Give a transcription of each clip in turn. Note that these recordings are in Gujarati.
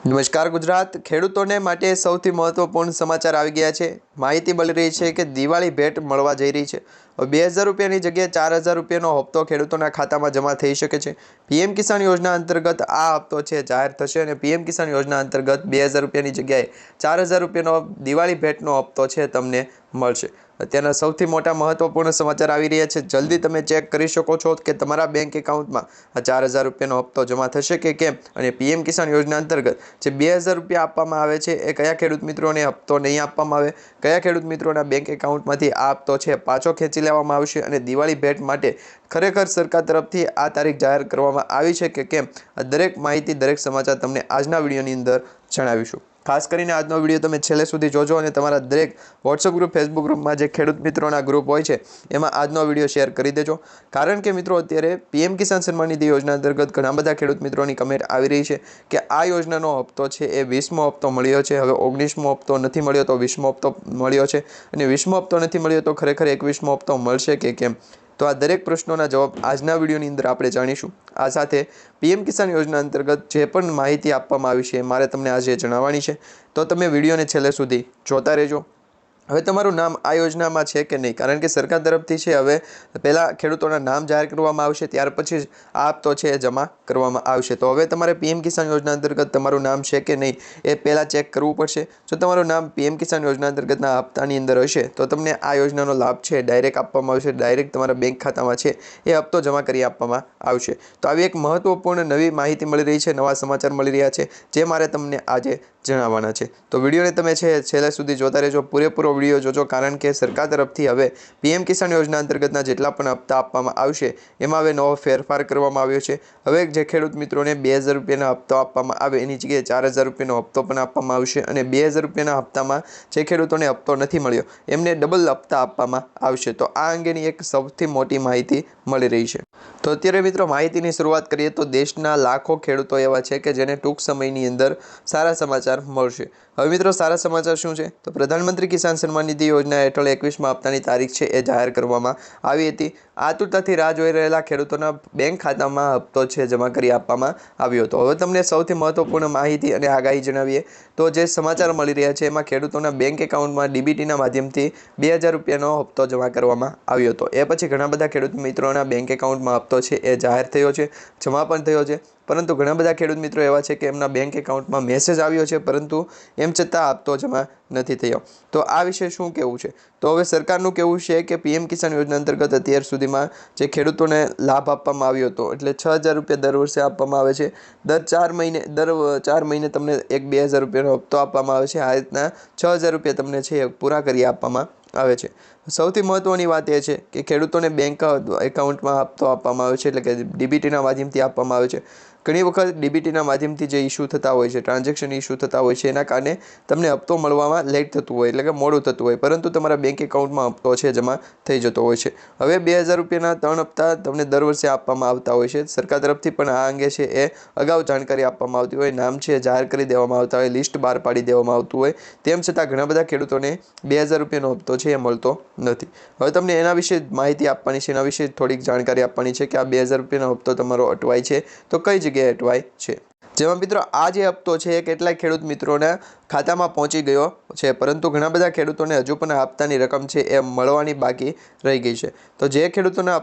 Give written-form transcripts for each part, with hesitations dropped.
નમસ્કાર ગુજરાત ખેડૂતોને માટે સૌથી મહત્વપૂર્ણ સમાચાર આવી ગયા છે। માહિતી મળી રહી છે કે દિવાળી ભેટ મળવા જઈ રહી છે। 2000 રૂપિયાની જગ્યાએ 4000 રૂપિયાનો હપ્તો ખેડૂતોના ખાતામાં જમા થઈ શકે છે। પીએમ કિસાન યોજના અંતર્ગત આ હપ્તો છે જાહેર થશે અને પીએમ કિસાન યોજના અંતર્ગત 2000 રૂપિયાની જગ્યાએ 4000 રૂપિયાનો દિવાળી ભેટનો હપ્તો છે તમને મળશે। અત્યારના સૌથી મોટા મહત્વપૂર્ણ સમાચાર આવી રહ્યા છે। જલ્દી તમે ચેક કરી શકો છો કે તમારા બેંક એકાઉન્ટમાં આ 4000 રૂપિયાનો હપ્તો જમા થશે કે કેમ અને પીએમ કિસાન યોજના અંતર્ગત જે 2000 રૂપિયા આપવામાં આવે છે એ કયા ખેડૂત મિત્રોને હપ્તો નહીં આપવામાં આવે, કયા ખેડૂત મિત્રોના બેંક એકાઉન્ટમાંથી આ હપ્તો છે પાછો ખેંચી લેવામાં આવશે અને દિવાળી ભેટ માટે ખરેખર સરકાર તરફથી આ તારીખ જાહેર કરવામાં આવી છે કે કેમ, આ દરેક માહિતી દરેક સમાચાર તમને આજના વિડીયોની અંદર જણાવીશું। ખાસ કરીને આજનો વિડીયો તમે છેલ્લે સુધી જોજો અને તમારા દરેક વોટ્સઅપ ગ્રુપ, ફેસબુક ગ્રુપમાં જે ખેડૂત મિત્રોના ગ્રુપ હોય છે એમાં આજનો વિડીયો શેર કરી દેજો। કારણ કે મિત્રો અત્યારે પીએમ કિસાન સન્માન નિધિ યોજના અંતર્ગત ઘણા બધા ખેડૂત મિત્રોની કમેન્ટ આવી રહી છે કે આ યોજનાનો હપ્તો છે એ 20મો હપ્તો મળ્યો છે, હવે 19મો હપ્તો નથી મળ્યો તો 20મો હપ્તો મળ્યો છે અને 20મો હપ્તો નથી મળ્યો તો ખરેખર 21મો હપ્તો મળશે કે કેમ, તો આ દરેક પ્રશ્નોના જવાબ આજના વિડીયોની અંદર આપણે જાણીશું। આ સાથે પીએમ કિસાન યોજના અંતર્ગત જે પણ માહિતી આપવામાં આવી છે મારે તમને આજે જણાવવાની છે, તો તમે વિડીયોને છેલ્લે સુધી જોતા રહેજો। હવે તમારું નામ આ યોજનામાં છે કે નહીં, કારણ કે સરકાર તરફથી છે હવે પહેલાં ખેડૂતોના નામ જાહેર કરવામાં આવશે, ત્યાર પછી જ આ હપ્તો છે એ જમા કરવામાં આવશે। તો હવે તમારે પીએમ કિસાન યોજના અંતર્ગત તમારું નામ છે કે નહીં એ પહેલાં ચેક કરવું પડશે। જો તમારું નામ પીએમ કિસાન યોજના અંતર્ગતના હપ્તાની અંદર હશે તો તમને આ યોજનાનો લાભ છે ડાયરેક્ટ આપવામાં આવશે, ડાયરેક્ટ તમારા બેંક ખાતામાં છે એ હપ્તો જમા કરી આપવામાં આવશે। તો આવી એક મહત્વપૂર્ણ નવી માહિતી મળી રહી છે, નવા સમાચાર મળી રહ્યા છે જે મારે તમને આજે જણાવવાના છે। તો વિડીયોને તમે છે છેલ્લે સુધી જોતા રહેજો, પૂરેપૂરો વિડીયો જોજો, કારણ કે સરકાર તરફથી હવે પીએમ કિસાન યોજના અંતર્ગતના જેટલા પણ હપ્તા આપવામાં આવશે એમાં હવે નવો ફેરફાર કરવામાં આવ્યો છે। હવે જે ખેડૂત મિત્રોને 2000 રૂપિયાના હપ્તો આપવામાં આવે એની જગ્યાએ 4000 રૂપિયાનો હપ્તો પણ આપવામાં આવશે અને 2000 રૂપિયાના હપ્તામાં જે ખેડૂતોને હપ્તો નથી મળ્યો એમને ડબલ હપ્તા આપવામાં આવશે। તો આ અંગેની એક સૌથી મોટી માહિતી મળી રહી છે। તો અત્યારે મિત્રો માહિતીની શરૂઆત કરીએ તો દેશના લાખો ખેડૂતો એવા છે કે જેને ટૂંક સમયની અંદર સારા સમાચાર મળશે। હવે મિત્રો સારા સમાચાર શું છે, તો પ્રધાનમંત્રી કિસાન સન્માન નિધિ યોજના હેઠળ 21મા હપ્તાની તારીખ છે એ જાહેર કરવામાં આવી હતી। આતુરતાથી રાહ જોઈ રહેલા ખેડૂતોના બેંક ખાતામાં હપ્તો છે જમા કરી આપવામાં આવ્યો હતો। હવે તમને સૌથી મહત્વપૂર્ણ માહિતી અને આગાહી જણાવીએ તો જે સમાચાર મળી રહ્યા છે એમાં ખેડૂતોના બેંક એકાઉન્ટમાં ડીબીટીના માધ્યમથી 2000 રૂપિયાનો હપ્તો જમા કરવામાં આવ્યો હતો। એ પછી ઘણા બધા ખેડૂત મિત્રોના બેંક એકાઉન્ટમાં હપ્તો છે એ જાહેર થયો છે, જમા પણ થયો છે, પરંતુ ઘણા બધા ખેડૂત મિત્રો એવા છે કે એમના બેંક એકાઉન્ટમાં મેસેજ આવ્યો છે પરંતુ એમ છતાં હપ્તો જમા નથી થયો। તો આ વિશે શું કહેવું છે, તો હવે સરકારનું કહેવું છે કે પીએમ કિસાન યોજના અંતર્ગત અત્યાર સુધીમાં જે ખેડૂતોને લાભ આપવામાં આવ્યો હતો એટલે 6000 રૂપિયા દર વર્ષે આપવામાં આવે છે, દર 4 મહિને તમને એક 2000 રૂપિયાનો હપ્તો આપવામાં આવે છે। આ રીતના 6000 રૂપિયા તમને છે એ પૂરા કરી આપવામાં આવે છે। સૌથી મહત્વની વાત એ છે કે ખેડૂતોને બેંક એકાઉન્ટમાં હપ્તો આપવામાં આવે છે એટલે કે ડીબીટીના માધ્યમથી આપવામાં આવે છે। ઘણી વખત ડીબીટીના માધ્યમથી જે ઇસ્યુ થતા હોય છે, ટ્રાન્ઝેક્શન ઇસ્યુ થતા હોય છે, એના કારણે તમને હપ્તો મળવામાં લેટ થતું હોય એટલે કે મોડું થતું હોય, પરંતુ તમારા બેંક એકાઉન્ટમાં હપ્તો છે જમા થઈ જતો હોય છે। હવે 2000 રૂપિયાના 3 હપ્તા તમને દર વર્ષે આપવામાં આવતા હોય છે। સરકાર તરફથી પણ આ અંગે છે એ અગાઉ જાણકારી આપવામાં આવતી હોય, નામ છે જાહેર કરી દેવામાં આવતા હોય, લિસ્ટ બહાર પાડી દેવામાં આવતું હોય, તેમ છતાં ઘણા બધા ખેડૂતોને 2000 રૂપિયાનો હપ્તો છે એ મળતો નથી। હવે તમને એના વિશે માહિતી આપવાની છે, એના વિશે થોડીક જાણકારી આપવાની છે કે આ 2000 રૂપિયાનો હપ્તો તમારો અટવાય છે તો કઈ જગ્યાએ અટવાય છે। જેમાં મિત્રો આ જે હપ્તો છે એ કેટલાક ખેડૂત મિત્રોના ખાતામાં પહોંચી ગયો છે, પરંતુ ઘણા બધા ખેડૂતોને હજુ પણ આ હપ્તાની રકમ છે એ મળવાની બાકી રહી ગઈ છે। તો જે ખેડૂતોના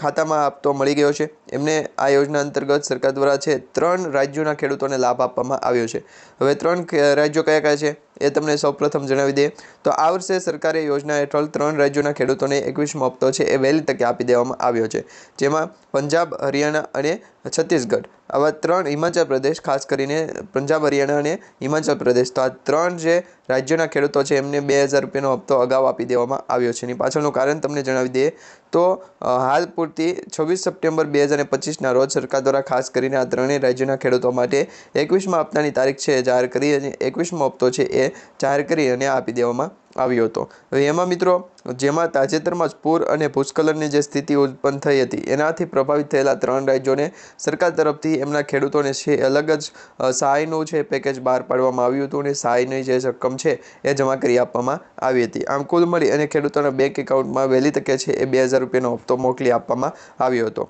ખાતામાં હપ્તો મળી ગયો છે એમને આ યોજના અંતર્ગત સરકાર દ્વારા છે 3 રાજ્યોના ખેડૂતોને લાભ આપવામાં આવ્યો છે। હવે 3 રાજ્યો કયા કયા છે એ તમને સૌપ્રથમ જણાવી દઈએ તો આ વર્ષે સરકારે યોજના હેઠળ 3 રાજ્યોના ખેડૂતોને 21મો હપ્તો છે એ વહેલી તકે આપી દેવામાં આવ્યો છે, જેમાં પંજાબ, હરિયાણા અને છત્તીસગઢ, આવા 3 હિમાચલ પ્રદેશ, ખાસ કરીને પંજાબ, હરિયાણા અને હિમાચલ પ્રદેશ, તો આ 3 જે રાજ્યોના ખેડૂતો છે એમને 2000 રૂપિયાનો હપ્તો અગાઉ આપી દેવામાં આવ્યો છે। એની પાછળનું કારણ તમને જણાવી દઈએ તો હાલ પૂરતી 26 સપ્ટેમ્બર 2025ના રોજ સરકાર દ્વારા ખાસ કરીને આ 3 રાજ્યોના ખેડૂતો માટે 21મા હપ્તાની તારીખ છે જાહેર કરી અને 21મો હપ્તો છે એ જાહેર કરી અને આપી દેવામાં આવ્યો હતો। હવે એમાં મિત્રો જેમાં તાજેતરમાં જ પૂર અને ભૂસ્ખલનની જે સ્થિતિ ઉત્પન્ન થઈ હતી એનાથી પ્રભાવિત થયેલા 3 રાજ્યોને સરકાર તરફથી એમના ખેડૂતોને છે અલગ જ સહાયનું છે પેકેજ બહાર પાડવામાં આવ્યું હતું અને સહાયની જે રકમ છે એ જમા કરી આપવામાં આવી હતી। આમ કુલ મળી અને ખેડૂતોના બેંક એકાઉન્ટમાં વહેલી તકે છે એ 2000 રૂપિયાનો હપ્તો મોકલી આપવામાં આવ્યો હતો।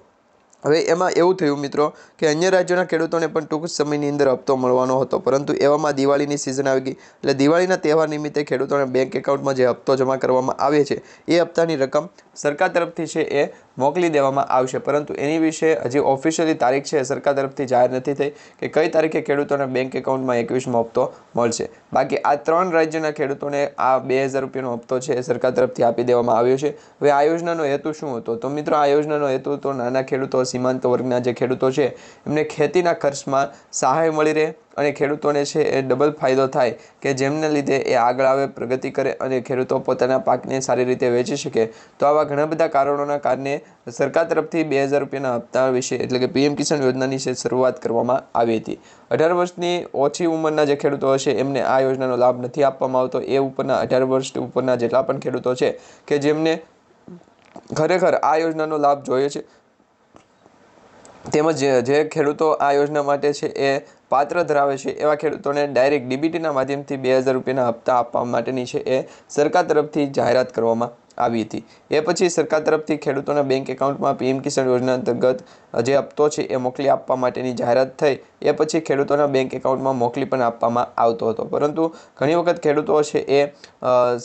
હવે એમાં એવું થયું મિત્રો કે અન્ય રાજ્યોના ખેડૂતોને પણ ટૂંક સમયની અંદર હપ્તો મળવાનો હતો, પરંતુ એવામાં દિવાળીની સિઝન આવી ગઈ એટલે દિવાળીના તહેવાર નિમિત્તે ખેડૂતોને બેંક એકાઉન્ટમાં જે હપ્તો જમા કરવામાં આવે છે એ હપ્તાની રકમ સરકાર તરફથી છે એ મોકલી દેવામાં આવશે, પરંતુ એની વિશે હજી ઓફિશિયલી તારીખ છે સરકાર તરફથી જાહેર નથી થઈ કે કઈ તારીખે ખેડૂતોને બેંક એકાઉન્ટમાં 21મો હપ્તો મળશે. બાકી આ 3 રાજ્યના ખેડૂતોને આ 2000 રૂપિયાનો હપ્તો છે એ સરકાર તરફથી આપી દેવામાં આવ્યો છે. હવે આ યોજનાનો હેતુ શું હતો? તો મિત્રો આ યોજનાનો હેતુ તો નાના ખેડૂતો, સીમાંત વર્ગના જે ખેડૂતો છે એમને ખેતીના ખર્ચમાં સહાય મળી રહે અને ખેડૂતોને છે એ ડબલ ફાયદો થાય કે જેમને લીધે એ આગળ આવે, પ્રગતિ કરે અને ખેડૂતો પોતાના પાકને સારી રીતે વેચી શકે. તો આવા ઘણા બધા કારણોના કારણે સરકાર તરફથી 2000 રૂપિયાના હપ્તા વિશે એટલે કે પીએમ કિસાન યોજનાની છે શરૂઆત કરવામાં આવી હતી. 18 વર્ષની ઓછી ઉંમરના જે ખેડૂતો હશે એમને આ યોજનાનો લાભ નથી આપવામાં આવતો. એ ઉપરના 18 વર્ષ ઉપરના જેટલા પણ ખેડૂતો છે કે જેમને ખરેખર આ યોજનાનો લાભ જોઈએ છે તેમજ જે ખેડૂતો આ યોજના માટે છે એ પાત્ર ધરાવે છે એવા ખેડૂતોને ડાયરેક્ટ ડીબીટીના માધ્યમથી 2000 રૂપિયાના હપ્તા આપવા માટેની છે એ સરકાર તરફથી જાહેરાત કરવામાં આવી હતી. એ પછી સરકાર તરફથી ખેડૂતોના બેંક એકાઉન્ટમાં પીએમ કિસાન યોજના અંતર્ગત જે હપ્તો છે એ મોકલી આપવા માટેની જાહેરાત થઈ. એ પછી ખેડૂતોના બેંક એકાઉન્ટમાં મોકલી પણ આપવામાં આવતો હતો, પરંતુ ઘણી વખત ખેડૂતો છે એ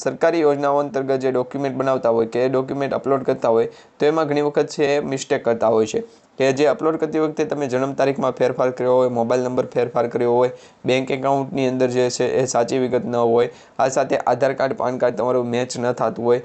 સરકારી યોજનાઓ અંતર્ગત જે ડોક્યુમેન્ટ બનાવતા હોય કે ડોક્યુમેન્ટ અપલોડ કરતા હોય તો એમાં ઘણી વખત છે એ મિસ્ટેક કરતા હોય છે કે જે અપલોડ કરતી વખતે તમે જન્મ તારીખમાં ફેરફાર કર્યો હોય, મોબાઈલ નંબર ફેરફાર કર્યો હોય, બેંક એકાઉન્ટની અંદર જે છે એ સાચી વિગત ન હોય, આ સાથે આધાર કાર્ડ, પાન કાર્ડ તમારું મેચ ન થતું હોય,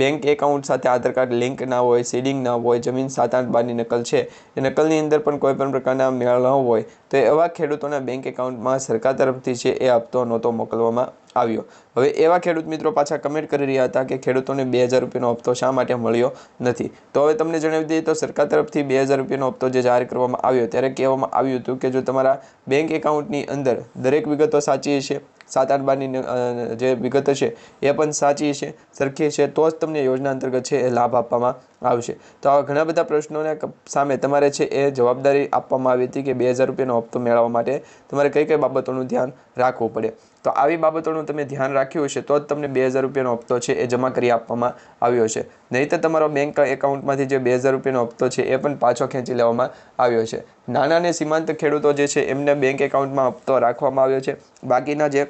બેંક એકાઉન્ટ સાથે આધાર કાર્ડ લિંક ના હોય, સીડિંગ ના હોય, જમીન 7-8 નકલ છે એ નકલની અંદર પણ કોઈ પણ પ્રકારના મેળ ન હોય તો એવા ખેડૂતોના બેંક એકાઉન્ટમાં સરકાર તરફથી છે એ હપ્તો નહોતો મોકલવામાં આવ્યો. હવે એવા ખેડૂત મિત્રો પાછા કમેન્ટ કરી રહ્યા હતા કે ખેડૂતોને 2000 રૂપિયાનો હપ્તો શા માટે મળ્યો નથી. તો હવે તમને જણાવી દઈએ તો સરકાર તરફથી 2000 રૂપિયાનો હપ્તો જે જાહેર કરવામાં આવ્યો ત્યારે કહેવામાં આવ્યું હતું કે જો તમારા બેંક એકાઉન્ટની અંદર દરેક વિગતો સાચી છે, 7-8 જે વિગત છે એ પણ સાચી છે, સરખી છે, તો જ તમને યોજના અંતર્ગત છે એ લાભ આપવામાં આવશે. તો આવા ઘણા બધા પ્રશ્નોને સામે તમારે છે એ જવાબદારી આપવામાં આવી હતી કે 2000 રૂપિયાનો હપ્તો મેળવવા માટે તમારે કઈ કઈ બાબતોનું ધ્યાન રાખવું પડે. તો આવી બાબતોનું તમે ધ્યાન રાખ્યું હશે તો જ તમને 2000 રૂપિયાનો હપ્તો છે એ જમા કરી આપવામાં આવ્યો છે. નહીં તો તમારો બેંક એકાઉન્ટમાંથી જે 2000 રૂપિયાનો હપ્તો છે એ પણ પાછો ખેંચી લેવામાં આવ્યો છે. નાના અને સીમાંત ખેડૂતો જે છે એમને બેંક એકાઉન્ટમાં હપ્તો રાખવામાં આવ્યો છે. બાકીના જે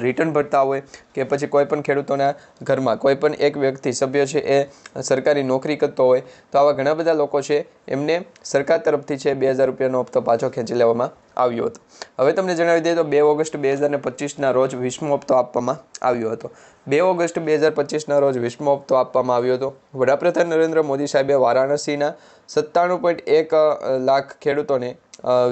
રિટર્ન ભરતા હોય કે પછી કોઈ પણ ખેડૂતોના ઘરમાં કોઈ પણ એક વ્યક્તિ સભ્ય છે એ સરકારી નોકરી કરતો હોય તો આવા ઘણા બધા લોકો છે એમને સરકાર તરફથી છે 2000 રૂપિયાનો હપ્તો પાછો ખેંચી લેવામાં આવ્યો હતો. હવે તમને જણાવી દઈએ તો 2 ઓગસ્ટ 2025ના રોજ 20મો હપ્તો આપવામાં આવ્યો હતો. 2 ઓગસ્ટ 2025ના રોજ 20મો હપ્તો આપવામાં આવ્યો હતો. વડાપ્રધાન નરેન્દ્ર મોદી સાહેબે વારાણસીના 97.1 લાખ ખેડૂતોને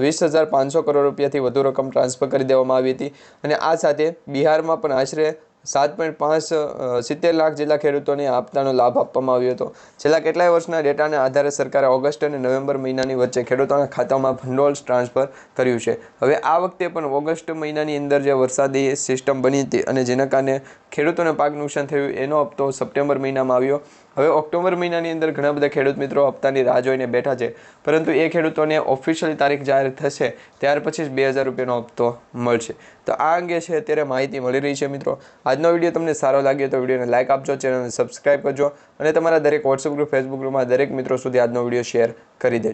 20,500 કરોડ રૂપિયાથી વધુ રકમ ટ્રાન્સફર કરી દેવામાં આવી હતી અને આ સાથે બિહારમાં પણ આશરે 7.70 લાખ જેટલા ખેડૂતોને હપ્તાનો લાભ આપવામાં આવ્યો હતો. છેલ્લા કેટલાય વર્ષના ડેટાના આધારે સરકારે ઓગસ્ટ અને નવેમ્બર મહિનાની વચ્ચે ખેડૂતોના ખાતામાં ભંડોળ ટ્રાન્સફર કર્યું છે. હવે આ વખતે પણ ઓગસ્ટ મહિનાની અંદર જે વરસાદી સિસ્ટમ બની હતી અને જેના કારણે ખેડૂતોને પાક નુકસાન થયું એનો હપ્તો સપ્ટેમ્બર મહિનામાં આવ્યો. હવે ઓક્ટોબર મહિનાની અંદર ઘણા બધા ખેડૂત મિત્રો હપ્તાની રાહ જોઈને બેઠા છે, પરંતુ એ ખેડૂતોને ઓફિશિયલી તારીખ જાહેર થશે ત્યાર પછી જ 2000 રૂપિયાનો હપ્તો મળશે. તો આ અંગે છે અત્યારે માહિતી મળી રહી છે. મિત્રો આજનો વિડીયો તમને સારો લાગ્યો તો વિડીયોને લાઇક આપજો, ચેનલને સબસ્ક્રાઈબ કરજો અને તમારા દરેક વોટ્સઅપ ગ્રુપ, ફેસબુક ગ્રુપમાં દરેક મિત્રો સુધી આજનો વિડીયો શેર કરી દેજો.